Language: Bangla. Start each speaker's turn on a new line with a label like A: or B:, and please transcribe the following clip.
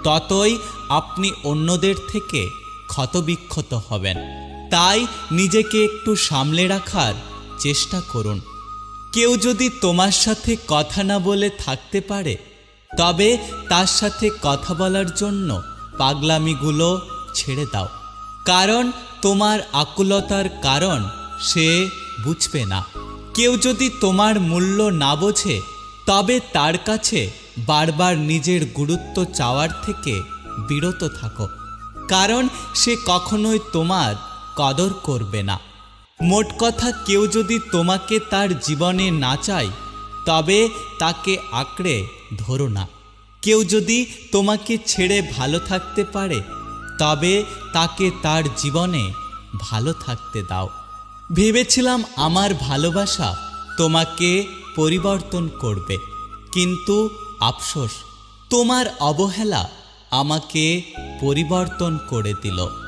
A: ততই আপনি অন্যদের থেকে ক্ষতবিক্ষত হবেন। তাই নিজেকে একটু সামলে রাখার চেষ্টা করুন। কেউ যদি তোমার সাথে কথা না বলে থাকতে পারে, তবে তার সাথে কথা বলার জন্য পাগলামিগুলো ছেড়ে দাও। কারণ তোমার আকুলতার কারণ সে বুঝবে না। কেউ যদি তোমার মূল্য না বোঝে, তবে তার কাছে বারবার নিজের গুরুত্ব চাওয়ার থেকে বিরত থাকো। কারণ সে কখনোই তোমার কদর করবে না। মোট কথা, কেউ যদি তোমাকে তার জীবনে না চায়, তবে তাকে আঁকড়ে ধরো না। কেউ যদি তোমাকে ছেড়ে ভালো থাকতে পারে, তবে তাকে তার জীবনে ভালো থাকতে দাও। ভেবেছিলাম আমার ভালোবাসা তোমাকে পরিবর্তন করবে, কিন্তু আফসোস, তোমার অবহেলা আমাকে পরিবর্তন করে দিল।